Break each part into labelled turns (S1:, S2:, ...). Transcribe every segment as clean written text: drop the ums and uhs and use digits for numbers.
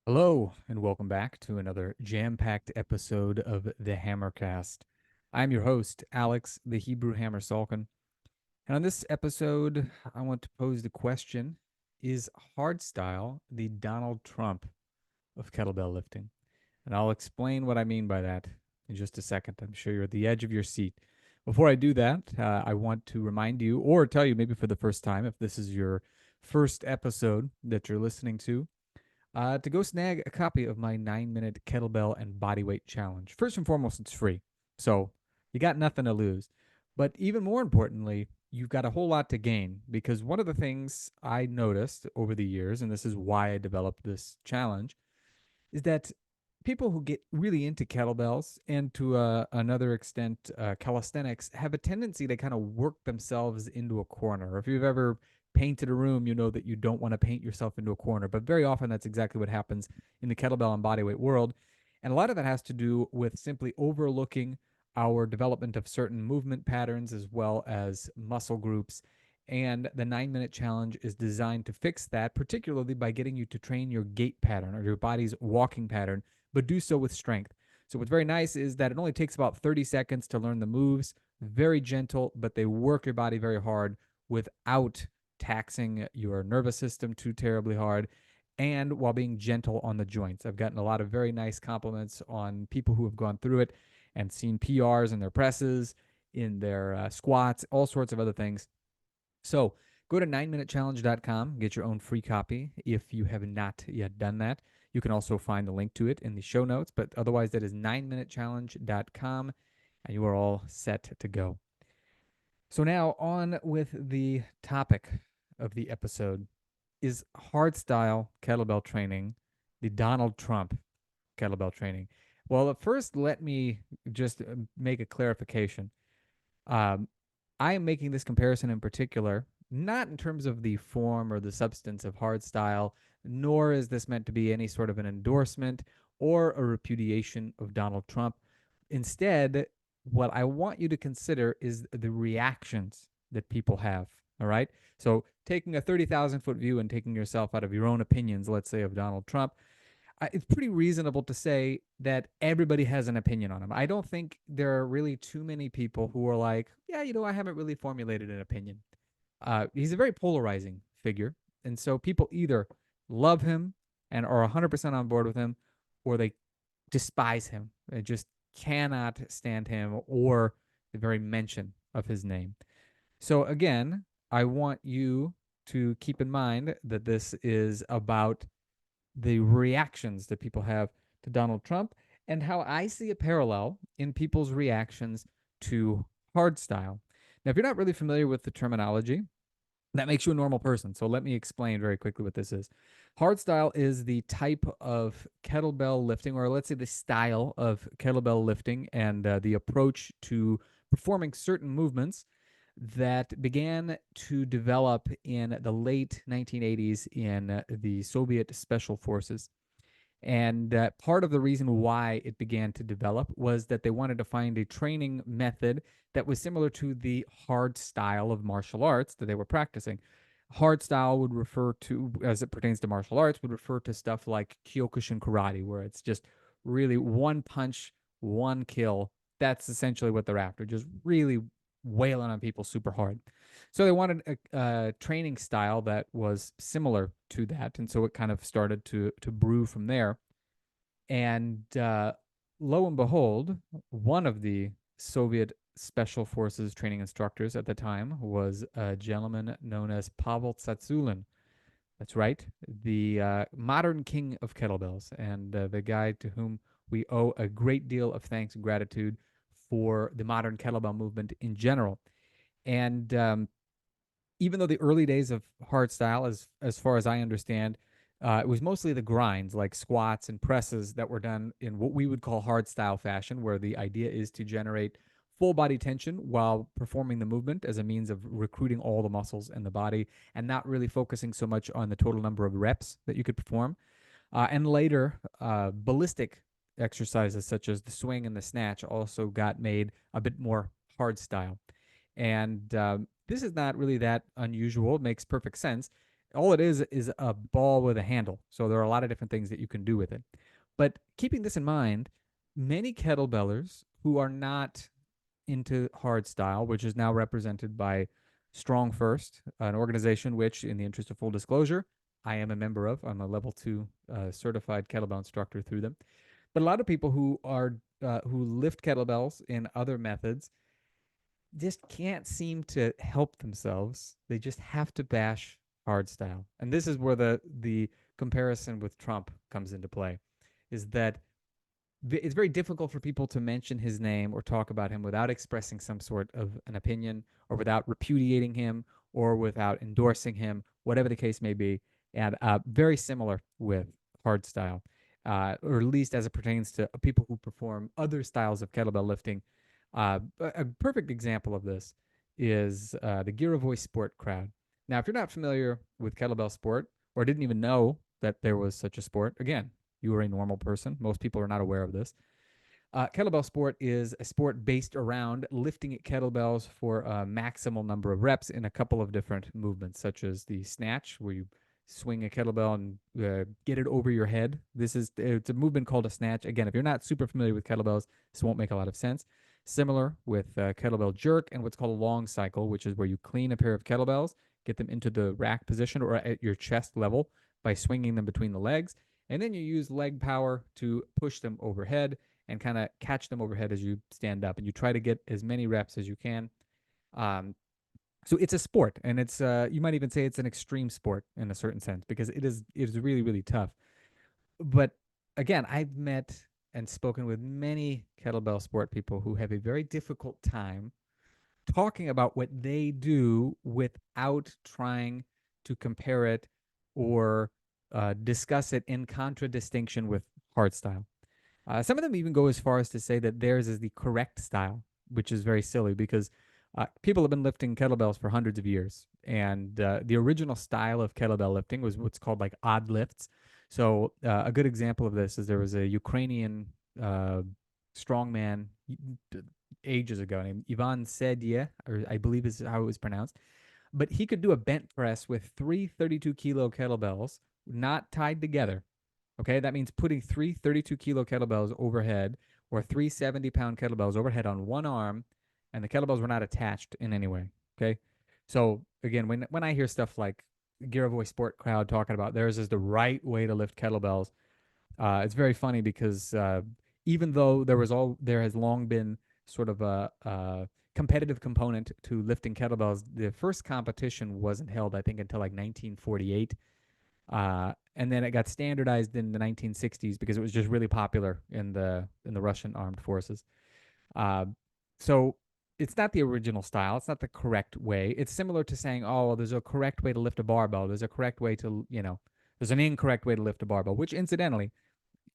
S1: Hello, and welcome back to another jam packed episode of the Hammercast. I'm your host, Alex, the Hebrew Hammer Salkin. And on this episode, I want to pose the question: is hardstyle the Donald Trump of kettlebell lifting? And I'll explain what I mean by that in just a second. I'm sure you're at the edge of your seat. Before I do that, I want to remind you, or tell you maybe for the first time, if this is your first episode that you're listening to go snag a copy of my 9-minute kettlebell and bodyweight challenge. First and foremost, it's free. So you got nothing to lose. But even more importantly, you've got a whole lot to gain because one of the things I noticed over the years, and this is why I developed this challenge, is that people who get really into kettlebells and to another extent calisthenics have a tendency to kind of work themselves into a corner. If you've ever painted a room, you know that you don't want to paint yourself into a corner, but very often that's exactly what happens in the kettlebell and bodyweight world. And a lot of that has to do with simply overlooking our development of certain movement patterns as well as muscle groups. And the 9-minute challenge is designed to fix that, particularly by getting you to train your gait pattern or your body's walking pattern, but do so with strength. So, what's very nice is that it only takes about 30 seconds to learn the moves, very gentle, but they work your body very hard without taxing your nervous system too terribly hard and while being gentle on the joints. I've gotten a lot of very nice compliments on people who have gone through it and seen PRs in their presses, in their squats, all sorts of other things. So go to 9minutechallenge.com, get your own free copy if you have not yet done that. You can also find the link to it in the show notes, but otherwise, that is 9minutechallenge.com, and you are all set to go. So now on with the topic of the episode: is hardstyle kettlebell training the Donald Trump kettlebell training? Well, at first, let me just make a clarification. Um, I am making this comparison in particular, not in terms of the form or the substance of hardstyle, nor is this meant to be any sort of an endorsement or a repudiation of Donald Trump. Instead, what I want you to consider is the reactions that people have. All right. So, taking a 30,000 foot view and taking yourself out of your own opinions, let's say, of Donald Trump, it's pretty reasonable to say that everybody has an opinion on him. I don't think there are really too many people who are like, yeah, I haven't really formulated an opinion. He's a very polarizing figure. And so people either love him and are 100% on board with him, or they despise him. They just cannot stand him or the very mention of his name. So, again, I want you to keep in mind that this is about the reactions that people have to Donald Trump and how I see a parallel in people's reactions to hardstyle. Now, if you're not really familiar with the terminology, that makes you a normal person. So let me explain very quickly what this is. Hardstyle is the type of kettlebell lifting, or let's say the style of kettlebell lifting and the approach to performing certain movements that began to develop in the late 1980s in the Soviet special forces. And part of the reason why it began to develop was that they wanted to find a training method that was similar to the hard style of martial arts that they were practicing. Hard style would refer to, as it pertains to martial arts, would refer to stuff like Kyokushin karate, where it's just really one punch, one kill. That's essentially what they're after, just really wailing on people super hard. So they wanted a training style that was similar to that, and so it kind of started to brew from there. And lo and behold, one of the Soviet Special Forces training instructors at the time was a gentleman known as Pavel Tsatsouline. That's right, the modern king of kettlebells, and the guy to whom we owe a great deal of thanks and gratitude for the modern kettlebell movement in general. And even though the early days of hardstyle, as far as I understand, it was mostly the grinds like squats and presses that were done in what we would call hardstyle fashion, where the idea is to generate full body tension while performing the movement as a means of recruiting all the muscles in the body and not really focusing so much on the total number of reps that you could perform. And later, ballistic exercises such as the swing and the snatch also got made a bit more hardstyle. And this is not really that unusual. It makes perfect sense. all it is a ball with a handle. So there are a lot of different things that you can do with it. But keeping this in mind, many kettlebellers who are not into hardstyle, which is now represented by Strong First, an organization which, in the interest of full disclosure, I am a member of. I'm a level 2 certified kettlebell instructor through them. But a lot of people who lift kettlebells in other methods just can't seem to help themselves. They just have to bash hardstyle. And this is where the comparison with Trump comes into play, is that it's very difficult for people to mention his name or talk about him without expressing some sort of an opinion, or without repudiating him, or without endorsing him, whatever the case may be. And very similar with hardstyle, or at least as it pertains to people who perform other styles of kettlebell lifting. A perfect example of this is the Gear Voice Sport crowd. Now, if you're not familiar with kettlebell sport, or didn't even know that there was such a sport, again, you are a normal person. Most people are not aware of this. Kettlebell sport is a sport based around lifting kettlebells for a maximal number of reps in a couple of different movements, such as the snatch, where you swing a kettlebell and get it over your head. It's a movement called a snatch. Again, if you're not super familiar with kettlebells, this won't make a lot of sense. Similar with kettlebell jerk and what's called a long cycle, which is where you clean a pair of kettlebells, get them into the rack position or at your chest level by swinging them between the legs, and then you use leg power to push them overhead and kind of catch them overhead as you stand up, and you try to get as many reps as you can. Um, so it's a sport, and it's you might even say it's an extreme sport in a certain sense, because it is really really tough. But again, I've met and spoken with many kettlebell sport people who have a very difficult time talking about what they do without trying to compare it or discuss it in contradistinction with hardstyle. Some of them even go as far as to say that theirs is the correct style, which is very silly, because people have been lifting kettlebells for hundreds of years. And the original style of kettlebell lifting was what's called like odd lifts. So a good example of this is there was a Ukrainian strongman ages ago named Ivan Sedye, or I believe is how it was pronounced. But he could do a bent press with three 32-kilo kettlebells not tied together. Okay, that means putting three 32-kilo kettlebells overhead, or three 70-pound kettlebells overhead on one arm, and the kettlebells were not attached in any way. Okay, so again, when I hear stuff like Gear Voice Sport crowd talking about theirs is the right way to lift kettlebells, it's very funny, because even though there has long been sort of a competitive component to lifting kettlebells, the first competition wasn't held, I think, until like 1948. And then it got standardized in the 1960s because it was just really popular in the Russian armed forces. Uh, so it's not the original style. It's not the correct way. It's similar to saying, oh, well, there's a correct way to lift a barbell. There's a correct way to, there's an incorrect way to lift a barbell, which incidentally,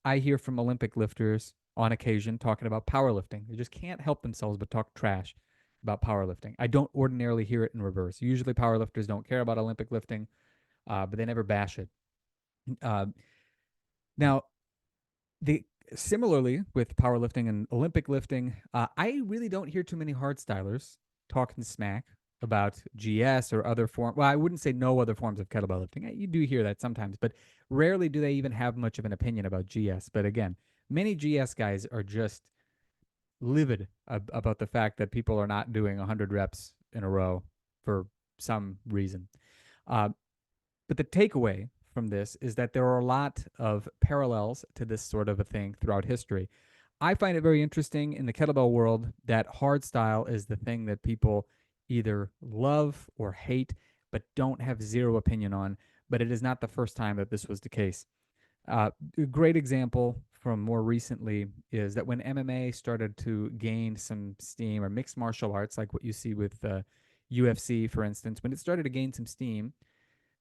S1: I hear from Olympic lifters on occasion talking about powerlifting. They just can't help themselves but talk trash about powerlifting. I don't ordinarily hear it in reverse. Usually powerlifters don't care about Olympic lifting, but they never bash it. Uh, Now, the similarly with powerlifting and Olympic lifting, I really don't hear too many hardstylers talking smack about GS or other form. Well, I wouldn't say no other forms of kettlebell lifting. You do hear that sometimes, but rarely do they even have much of an opinion about GS. But again, many GS guys are just livid about the fact that people are not doing 100 reps in a row for some reason. Uh, but the takeaway from this is that there are a lot of parallels to this sort of a thing throughout history. I find it very interesting in the kettlebell world that hardstyle is the thing that people either love or hate, but don't have zero opinion on. But it is not the first time that this was the case. A great example from more recently is that when MMA started to gain some steam, or mixed martial arts, like what you see with UFC, for instance, when it started to gain some steam,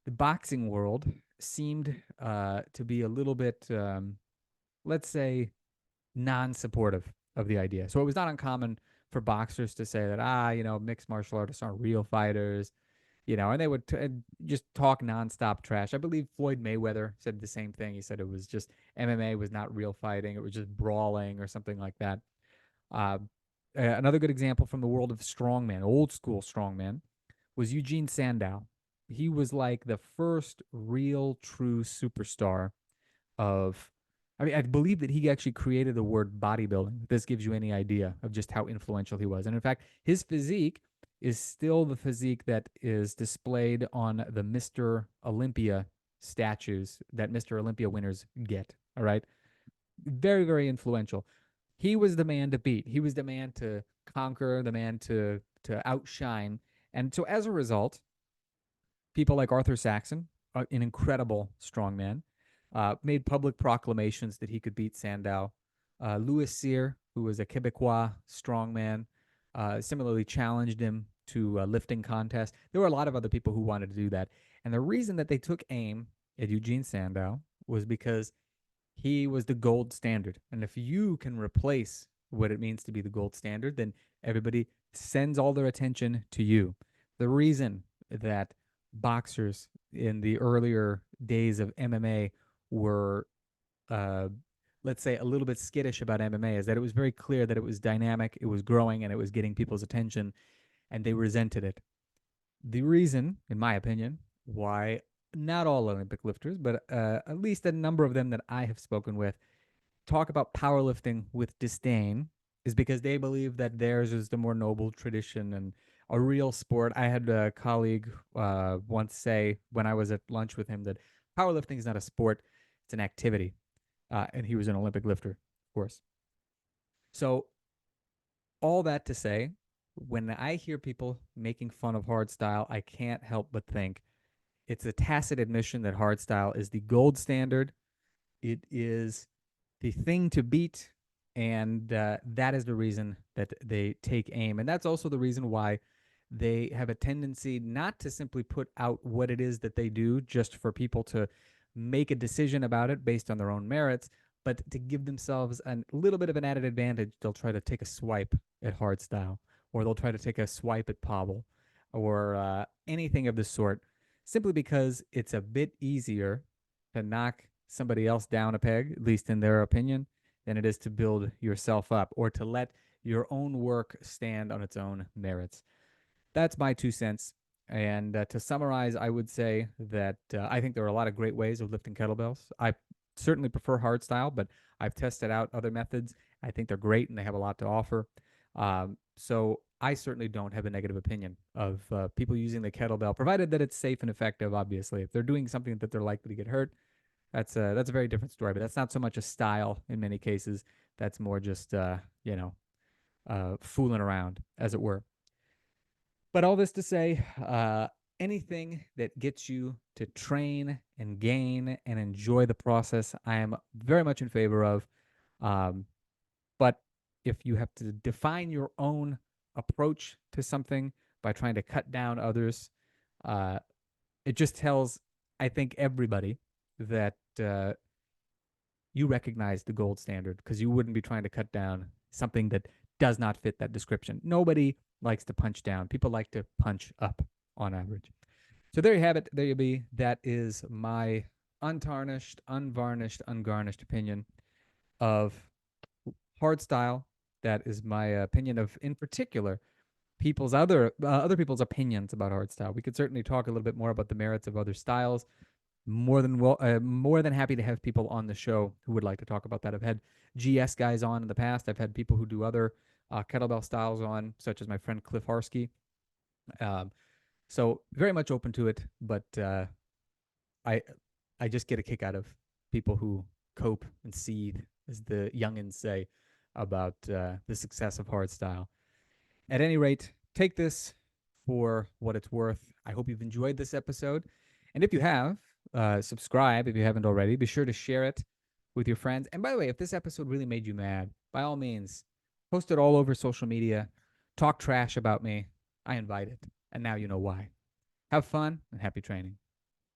S1: the boxing world seemed to be a little bit, let's say, non-supportive of the idea. So it was not uncommon for boxers to say that, mixed martial artists aren't real fighters, and they would just talk nonstop trash. I believe Floyd Mayweather said the same thing. He said it was just MMA was not real fighting; it was just brawling or something like that. Uh, Another good example from the world of strongman, old school strongman, was Eugene Sandow. He was like the first real true superstar of, I mean, I believe that he actually created the word bodybuilding. This gives you any idea of just how influential he was. And in fact, his physique is still the physique that is displayed on the Mr. Olympia statues that Mr. Olympia winners get. All right. Very, very influential. He was the man to beat. He was the man to conquer, the man to outshine. And so as a result, people like Arthur Saxon, an incredible strongman, made public proclamations that he could beat Sandow. Louis Cyr, who was a Quebecois strongman, similarly challenged him to a lifting contest. There were a lot of other people who wanted to do that. And the reason that they took aim at Eugene Sandow was because he was the gold standard. And if you can replace what it means to be the gold standard, then everybody sends all their attention to you. The reason that boxers in the earlier days of MMA were, uh, let's say, a little bit skittish about MMA is that it was very clear that it was dynamic, it was growing, and it was getting people's attention, and they resented it. The reason, in my opinion, why not all Olympic lifters, but at least a number of them that I have spoken with, talk about powerlifting with disdain is because they believe that theirs is the more noble tradition and a real sport. I had a colleague once say when I was at lunch with him that powerlifting is not a sport, it's an activity. And he was an Olympic lifter, of course. So, all that to say, when I hear people making fun of hardstyle, I can't help but think it's a tacit admission that hardstyle is the gold standard. It is the thing to beat, and that is the reason that they take aim, and that's also the reason why they have a tendency not to simply put out what it is that they do just for people to make a decision about it based on their own merits, but to give themselves a little bit of an added advantage. They'll try to take a swipe at hardstyle, or they'll try to take a swipe at Pavel, or anything of the sort, simply because it's a bit easier to knock somebody else down a peg, at least in their opinion, than it is to build yourself up or to let your own work stand on its own merits. That's my 2 cents. And to summarize, I would say that I think there are a lot of great ways of lifting kettlebells. I certainly prefer hardstyle, but I've tested out other methods. I think they're great and they have a lot to offer. So I certainly don't have a negative opinion of people using the kettlebell, provided that it's safe and effective. Obviously, if they're doing something that they're likely to get hurt, that's a very different story. But that's not so much a style in many cases. That's more just fooling around, as it were. But all this to say, anything that gets you to train and gain and enjoy the process, I am very much in favor of. Um, but if you have to define your own approach to something by trying to cut down others, uh, it just tells, I think, everybody that you recognize the gold standard because you wouldn't be trying to cut down something that does not fit that description. Nobody likes to punch down. People like to punch up on average. So there you have it. There you be. That is my untarnished, unvarnished, ungarnished opinion of hardstyle. That is my opinion of, in particular, people's other people's opinions about hardstyle. We could certainly talk a little bit more about the merits of other styles. More than happy to have people on the show who would like to talk about that. I've had GS guys on in the past. I've had people who do other kettlebell styles on, such as my friend Cliff Harsky. Um, so very much open to it, but I I just get a kick out of people who cope and seethe, as the youngins say, about the success of hardstyle. At any rate, take this for what it's worth. I hope you've enjoyed this episode. And if you have, subscribe if you haven't already. Be sure to share it with your friends. And by the way, if this episode really made you mad, by all means, post it all over social media. Talk trash about me. I invite it. And now you know why. Have fun and happy training.